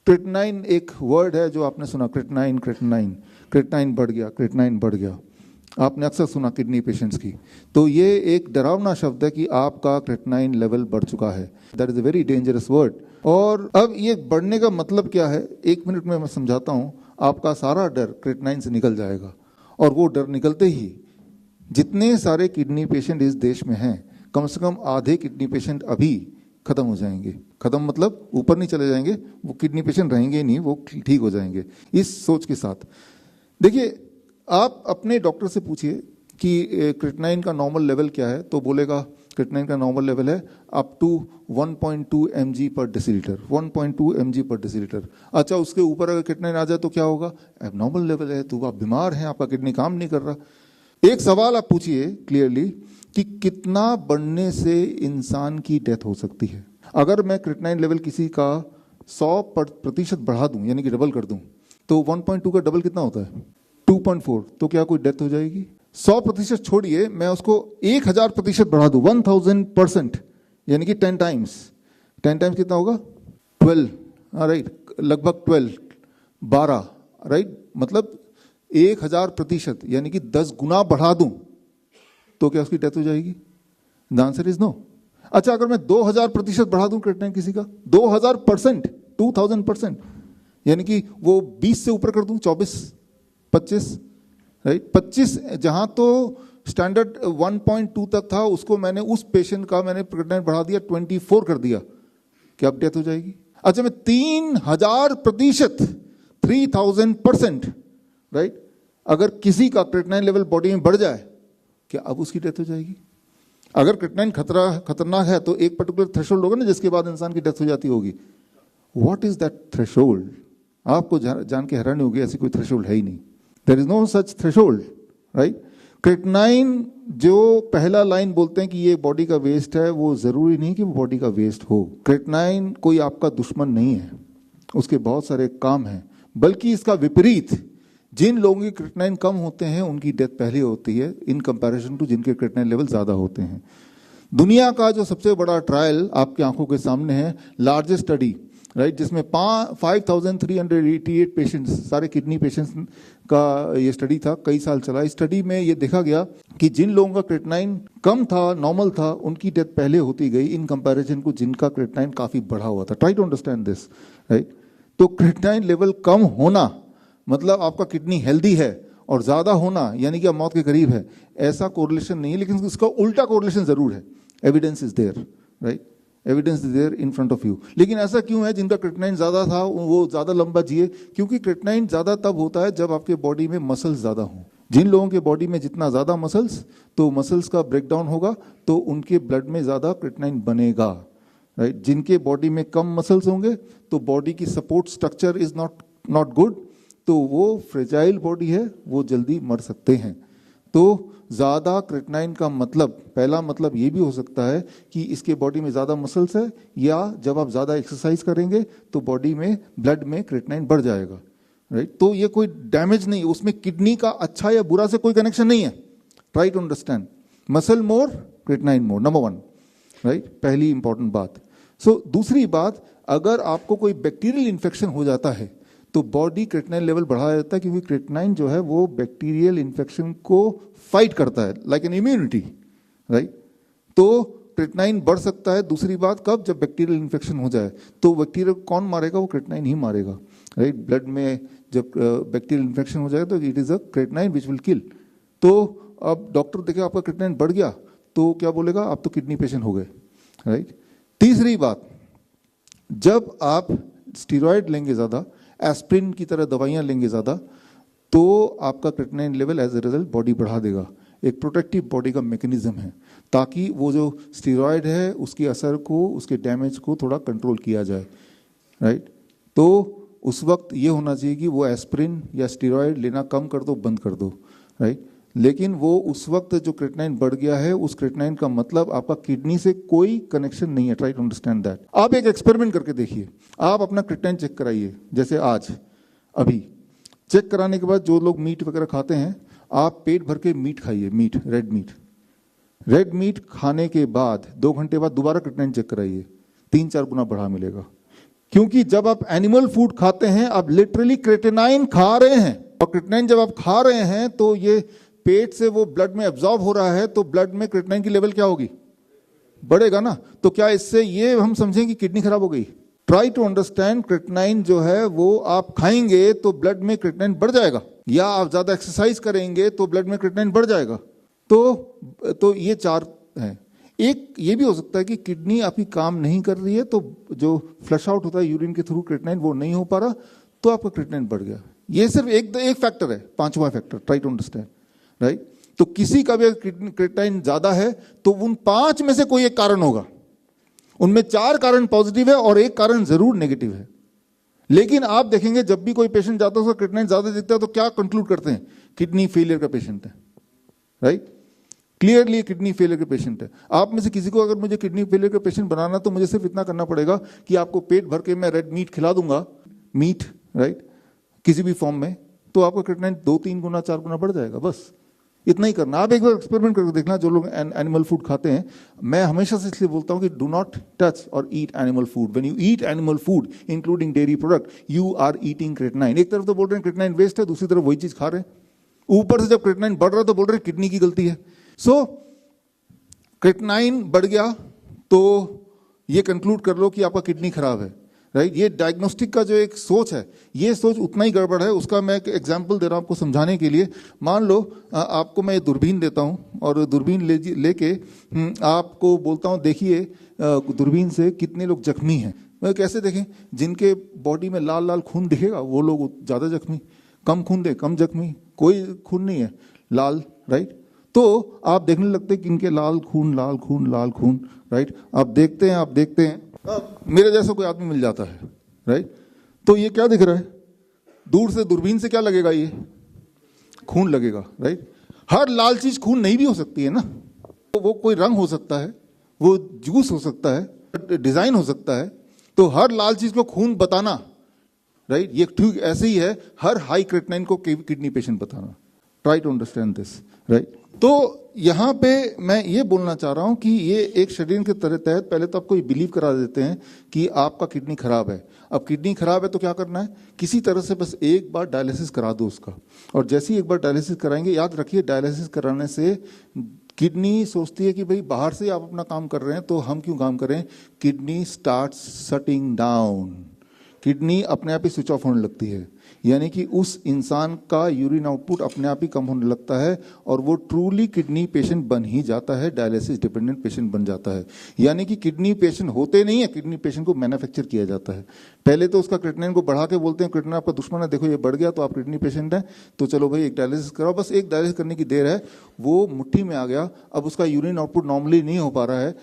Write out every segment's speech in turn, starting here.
Creatinine एक word है जो आपने सुना, क्रिएटिनिन क्रिएटिनिन, क्रिएटिनिन बढ़ गया, क्रिएटिनिन बढ़ गया, आपने अक्सर सुना किडनी पेशेंट्स की। तो ये एक डरावना शब्द है कि आपका क्रिएटिनिन लेवल बढ़ चुका है। That is a very dangerous word. और अब ये बढ़ने का मतलब क्या है, 1 मिनट में मैं समझाता हूँ। आपका सारा डर क्रिएटिनिन से निकल जाएगा, और वो डर निकलते ही जितने सारे किडनी पेशेंट इस देश में हैं, कम से कम आधे किडनी पेशेंट अभी खत्म हो जाएंगे। खत्म मतलब ऊपर नहीं चले जाएंगे, वो किडनी पेशेंट रहेंगे नहीं, वो ठीक हो जाएंगे। इस सोच के साथ देखिए, आप अपने डॉक्टर से पूछिए कि क्रिएटिनिन का नॉर्मल लेवल क्या है, तो बोलेगा क्रिएटिनिन का नॉर्मल लेवल है अप टू 1.2 mg पर डेसीलीटर, 1.2 mg पर डेसीलीटर। अच्छा, उसके ऊपर अगर क्रिएटिनिन आ जाए तो क्या होगा? एबनॉर्मल लेवल है, तो आप बीमार हैं, आपका किडनी काम नहीं कर रहा। एक सवाल आप पूछिए क्लियरली कि कितना बढ़ने से इंसान की डेथ हो सकती है। अगर मैं क्रिएटिनिन लेवल किसी का 100% बढ़ा दूं, यानी कि डबल कर दूं, तो 1.2 का डबल कितना होता है? 2.4। तो क्या कोई डेथ हो जाएगी? 100% छोड़िए, मैं उसको 1000% बढ़ा दूं, 1000%, यानी कि 10 टाइम्स। 10 टाइम्स कितना होगा? 12, राइट, लगभग 12, राइट, मतलब 1000%, यानी कि 10 गुना बढ़ा दूं, तो क्या उसकी डेथ हो जाएगी? The answer is no. अच्छा, अगर मैं 2000% बढ़ा दूं क्रिएटिनिन किसी का, 2000%, 2000%, यानी कि वो 20 से ऊपर कर दूं, 24, 25, राइट, 25, जहां तो स्टैंडर्ड 1.2 तक था, उसको मैंने उस पेशेंट का मैंने क्रिएटिनिन बढ़ा दिया, 24 कर दिया, क्या अब डेथ हो जाएगी? अच्छा, मैं 3000%, 3000%, राइट, अगर किसी का क्रिएटिनिन लेवल बॉडी में बढ़ जाए, क्या अब उसकी डेथ हो जाएगी? अगर क्रिएटिनिन खतरनाक है तो एक पर्टिकुलर थ्रेशोल्ड होगा ना, जिसके बाद इंसान की डेथ हो जाती होगी। What is that threshold? आपको जान के हैरानी होगी, ऐसी कोई थ्रेशोल्ड है ही नहीं। There is no such threshold, right. Creatinine जो पहला लाइन बोलते हैं कि ये बॉडी का वेस्ट है, वो जरूरी नहीं कि वो बॉडी का वेस्ट हो। क्रिएटिनिन कोई आपका दुश्मन नहीं है, उसके बहुत सारे काम हैं, बल्कि इसका विपरीत, जिन लोगों की क्रिएटिनिन कम होते हैं उनकी डेथ पहले होती है इन कंपैरिजन टू जिनके क्रिएटिनिन लेवल ज्यादा होते हैं। दुनिया का जो सबसे बड़ा ट्रायल आपकी आंखों के सामने है, लार्जेस्ट स्टडी, राइट, जिसमें 5388 पेशेंट्स, सारे किडनी पेशेंट्स का ये स्टडी था, कई साल चला। इस स्टडी में ये देखा गया कि जिन लोगों का क्रिएटिनिन कम था, नॉर्मल था, उनकी डेथ पहले होती गई इन कंपैरिजन को जिनका क्रिएटिनिन काफी बढ़ा हुआ था। Try to understand this, right. तो क्रिएटिनिन लेवल कम होना मतलब आपका किडनी हेल्दी है, और ज्यादा होना यानी कि आप मौत के करीब है, ऐसा कोरिलेशन नहीं है, लेकिन इसका उल्टा कोरिलेशन जरूर है। Evidence is there, right, evidence is there in front of you. लेकिन ऐसा क्यों है? जिनका क्रिएटिनिन ज्यादा था वो ज्यादा लंबा जिए, क्योंकि क्रिएटिनिन ज्यादा तब होता है जब आपके बॉडी में मसल्स ज्यादा हों। जिन लोगों के बॉडी में जितना ज्यादा मसल्स, तो मसल्स का ब्रेकडाउन होगा, तो उनके ब्लड में ज्यादा क्रिएटिनिन बनेगा, राइट। जिनके बॉडी में कम मसल्स होंगे, तो बॉडी की support structure is not good, तो वो फ्रेजाइल बॉडी है, वो जल्दी मर सकते हैं। तो ज्यादा क्रिएटिनिन का मतलब, पहला मतलब ये भी हो सकता है कि इसके बॉडी में ज्यादा मसल्स है, या जब आप ज्यादा एक्सरसाइज करेंगे तो बॉडी में, ब्लड में क्रिएटिनिन बढ़ जाएगा, राइट। तो ये कोई डैमेज नहीं, उसमें किडनी का अच्छा या बुरा से कोई कनेक्शन नहीं है। Try to understand, muscle more, creatinine more, number 1, right, पहली इंपॉर्टेंट बात। सो दूसरी बात, अगर आपको कोई बैक्टीरियल इन्फेक्शन हो जाता है तो बॉडी क्रिएटिनिन लेवल बढ़ा देता है, क्योंकि क्रिएटिनिन जो है वो बैक्टीरियल इन्फेक्शन को फाइट करता है, लाइक एन इम्यूनिटी, राइट। तो क्रिएटिनिन बढ़ सकता है। दूसरी बात, कब? जब बैक्टीरियल इन्फेक्शन हो जाए, तो बैक्टीरिया कौन मारेगा? वो क्रिएटिनिन ही मारेगा, राइट। ब्लड में जब बैक्टीरियल इन्फेक्शन हो जाए तो it is a creatinine which will kill. तो अब डॉक्टर देखे आपका क्रिएटिनिन बढ़ गया तो क्या बोलेगा? आप तो किडनी पेशेंट हो गए, राइट। तीसरी बात, जब आप स्टीरॉयड लेंगे ज्यादा, एस्प्रिन की तरह दवाइयां लेंगे ज्यादा, तो आपका creatinine level as a result body बढ़ा देगा। एक प्रोटेक्टिव बॉडी का मैकेनिज्म है, ताकि वो जो स्टीरॉयड है उसके असर को, उसके डैमेज को थोड़ा कंट्रोल किया जाए, राइट। तो उस वक्त ये होना चाहिए कि वो एस्प्रिन या स्टीरॉयड लेना कम कर दो, बंद कर दो, राइट। लेकिन वो उस वक्त जो क्रिएटिनिन बढ़ गया है, उस क्रिएटिनिन का मतलब आपका किडनी से कोई कनेक्शन नहीं है। Try to understand that. आप एक एक्सपेरिमेंट करके देखिए, आप अपना क्रिएटिनिन चेक कराइए, जैसे आज अभी चेक कराने के बाद जो लोग मीट वगैरह खाते हैं, आप पेट भर के मीट खाइए, meat, red meat. Red meat खाने के बाद 2 घंटे बाद दोबारा क्रिएटिनिन चेक कराइए, 3-4 गुना बढ़ा मिलेगा। क्योंकि जब आप एनिमल फूड खाते हैं आप लिटरली क्रेटिनाइन खा रहे हैं, और क्रेटिनाइन जब आप खा रहे हैं तो ये पेट से वो ब्लड में एब्जॉर्ब हो रहा है, तो ब्लड में क्रेटिनाइन की लेवल क्या होगी, बढ़ेगा ना। तो क्या इससे ये हम समझें कि किडनी खराब हो गई? ट्राई टू अंडरस्टैंड, क्रेटिनाइन जो है वो आप खाएंगे तो ब्लड में क्रेटिनाइन बढ़ जाएगा, या आप ज्यादा एक्सरसाइज करेंगे तो ब्लड में क्रेटिनाइन बढ़ जाएगा। तो ये चार है। एक ये भी हो सकता है कि किडनी आपकी काम नहीं कर रही है, तो जो फ्लश आउट होता है यूरिन के थ्रू क्रेटिनाइन वो नहीं हो पा रहा, तो आपका क्रेटिनाइन बढ़ गया। ये सिर्फ एक फैक्टर है, पांचवा factor, try to understand, right. तो किसी का भी क्रेटिनाइन ज्यादा है तो उन 5 में से कोई एक कारण होगा, उनमें 4 कारण पॉजिटिव है और एक कारण जरूर नेगेटिव है। लेकिन आप देखेंगे जब भी कोई पेशेंट जाता है उसका क्रेटिनाइन ज्यादा दिखता है तो क्या कंक्लूड करते हैं, किडनी फेलियर का पेशेंट है, राइट। क्लियरली किडनी फेलियर के पेशेंट है। आप में से किसी को अगर मुझे किडनी फेलियर का पेशेंट बनाना, तो मुझे सिर्फ इतना करना पड़ेगा कि आपको पेट भर के मैं रेड मीट खिला दूंगा, मीट, राइट, किसी भी फॉर्म में, तो आपका क्रेटिनाइन 2-3 गुना 4 गुना बढ़ जाएगा, बस इतना ही करना। आप एक बार एक्सपेरिमेंट करके देखना, जो लोग एनिमल फूड खाते हैं। मैं हमेशा से इसलिए बोलता हूं कि डू नॉट टच और eat animal food. When you eat animal food including dairy product, you are eating creatinine. एक तरफ तो बोल रहे हैं क्रेटिनाइन वेस्ट है, दूसरी तरफ वही चीज खा रहे हैं। ऊपर से जब क्रेटिनाइन बढ़ रहा है तो बोल रहे हैं किडनी की गलती है। सो क्रेटिनाइन बढ़ गया तो ये कंक्लूड कर लो कि आपका किडनी खराब है, राइट। ये डायग्नोस्टिक का जो एक सोच है, ये सोच उतना ही गड़बड़ है। उसका मैं एक एग्जांपल दे रहा हूं आपको समझाने के लिए। मान लो आपको मैं दूरबीन देता हूं और दूरबीन लेके आपको बोलता हूं देखिए दूरबीन से कितने लोग जख्मी हैं। कैसे देखें? जिनके बॉडी में लाल लाल खून दिखेगा वो लोग ज्यादा जख्मी, कम खून दे कम जख्मी, कोई खून नहीं है लाल, राइट। तो आप देखने लगते हैं कि इनके लाल खून लाल खून लाल खून, राइट। आप देखते हैं मेरे जैसा कोई आदमी मिल जाता है, राइट। तो ये क्या दिख रहा है? दूर से दूरबीन से क्या लगेगा? ये खून लगेगा, राइट। हर लाल चीज खून नहीं भी हो सकती है ना, तो वो कोई रंग हो सकता है, वो जूस हो सकता है, डिजाइन हो सकता है। तो हर लाल चीज को खून बताना, राइट, ये ठीक ऐसे ही है हर हाई क्रेटिनाइन को किडनी पेशेंट बताना। Try to understand this, right. तो यहां पे मैं ये बोलना चाह रहा हूं कि ये एक शरीर के तहत पहले तो आपको ये बिलीव करा देते हैं कि आपका किडनी खराब है। अब किडनी खराब है तो क्या करना है? किसी तरह से बस एक बार डायलिसिस करा दो उसका। और जैसे ही एक बार डायलिसिस कराएंगे, याद रखिए डायलिसिस कराने से किडनी सोचती है कि भाई बाहर से आप अपना काम कर रहे हैं तो हम क्यों काम करें। Kidney starts shutting down, kidney अपने आप ही स्विच ऑफ होने लगती है। यानी कि उस इंसान का यूरिन आउटपुट अपने आप ही कम होने लगता है और वो ट्रूली किडनी पेशेंट बन ही जाता है, डायलिसिस डिपेंडेंट पेशेंट बन जाता है। यानी कि किडनी पेशेंट होते नहीं है, किडनी पेशेंट को मैन्युफैक्चर किया जाता है। पहले तो उसका क्रेटिनाइन को बढ़ा के बोलते हैं क्रेटिनाइन आपका दुश्मन है, देखो ये बढ़ गया तो आप किडनी पेशेंट है, तो चलो भाई एक डायलिसिस कराओ। बस एक डायलिसिस करने की देर है, वो मुट्ठी में आ गया, अब उसका यूरिन आउटपुट नॉर्मली नहीं हो पा रहा है।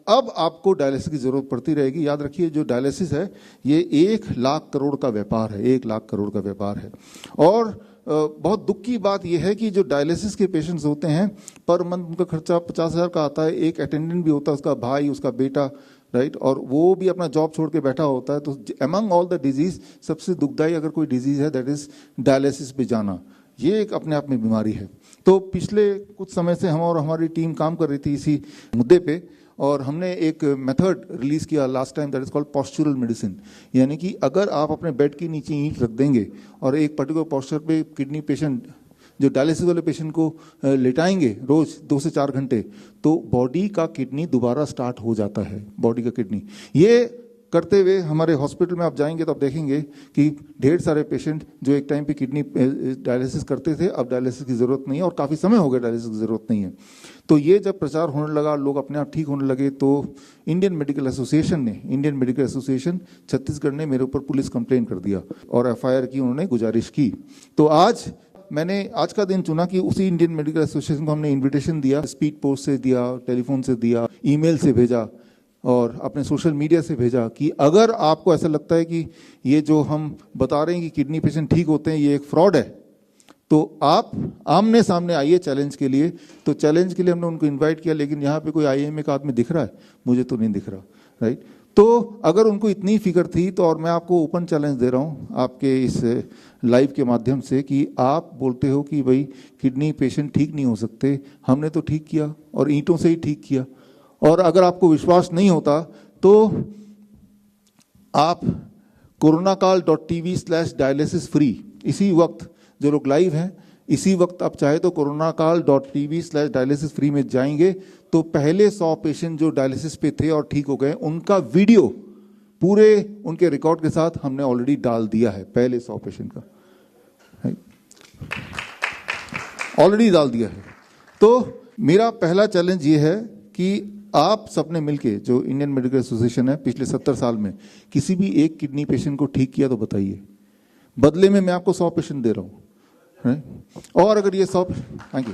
अब आपको डायलिसिस की जरूरत पड़ती रहेगी। याद रखिए जो डायलिसिस है ये 1 लाख करोड़ का व्यापार है, 1 लाख करोड़ का व्यापार है। और बहुत दुख की बात यह है कि जो डायलिसिस के पेशेंट्स होते हैं पर मंथ उनका खर्चा 50,000 का आता है। एक अटेंडेंट भी होता है, उसका भाई, उसका बेटा, राइट, और वो भी अपना जॉब छोड़ के बैठा होता है। तो अमंग ऑल द डिजीज सबसे दुखदाई अगर कोई डिजीज है दैट इज डायलिसिस पे जाना। ये एक अपने आप में बीमारी है। तो पिछले कुछ समय से हम और हमारी टीम काम कर रही थी इसी मुद्दे पे, और हमने एक मेथड रिलीज किया last time that is called postural medicine. यानी कि अगर आप अपने बेड के नीचे ईंट रख देंगे और एक पर्टिकुलर पोस्चर पे किडनी पेशेंट, जो डायलिसिस वाले पेशेंट को लेटाएंगे रोज 2 से 4 घंटे, तो बॉडी का किडनी दोबारा स्टार्ट हो जाता है, बॉडी का किडनी। ये करते हुए हमारे हॉस्पिटल में आप जाएंगे तो आप देखेंगे कि ढेर सारे पेशेंट जो एक टाइम पे किडनी डायलिसिस करते थे अब डायलिसिस की जरूरत नहीं है, और काफी समय हो गया डायलिसिस की जरूरत नहीं है। तो ये जब प्रचार होने लगा, लोग अपने आप ठीक होने लगे, तो इंडियन मेडिकल एसोसिएशन छत्तीसगढ़ ने मेरे ऊपर पुलिस कंप्लेन कर दिया और FIR की उन्होंने गुजारिश की। तो आज मैंने आज का दिन चुना कि उसी इंडियन मेडिकल एसोसिएशन को हमने इन्विटेशन दिया, स्पीड पोस्ट से दिया, टेलीफोन से दिया, ईमेल से भेजा और अपने सोशल मीडिया से भेजा कि अगर आपको ऐसा लगता है कि ये जो हम बता रहे हैं कि किडनी पेशेंट ठीक होते हैं ये एक फ्रॉड है, तो आप आमने सामने आइए चैलेंज के लिए। तो चैलेंज के लिए हमने उनको इनवाइट किया, लेकिन यहाँ पे कोई IIM का आदमी दिख रहा है? मुझे तो नहीं दिख रहा, राइट। तो अगर उनको इतनी फिक्र थी तो, और मैं आपको ओपन चैलेंज दे रहा हूँ आपके इस लाइव के माध्यम से कि आप बोलते हो कि भाई किडनी पेशेंट ठीक नहीं हो सकते, हमने तो ठीक किया और ईंटों से ही ठीक किया। और अगर आपको विश्वास नहीं होता तो आप कोरोनाकाल.tv/dialysis फ्री, इसी वक्त जो लोग लाइव हैं, इसी वक्त आप चाहे तो कोरोनाकाल.tv/dialysis फ्री में जाएंगे तो पहले 100 पेशेंट जो डायलिसिस पे थे और ठीक हो गए, उनका वीडियो पूरे उनके रिकॉर्ड के साथ हमने ऑलरेडी डाल दिया है। पहले 100 पेशेंट का ऑलरेडी डाल दिया है। तो मेरा पहला चैलेंज ये है कि आप सबने मिलके, जो इंडियन मेडिकल एसोसिएशन है, पिछले 70 साल में किसी भी एक किडनी पेशेंट को ठीक किया तो बताइए। बदले में मैं आपको 100 पेशेंट दे रहा हूं, और अगर ये 100, थैंक यू।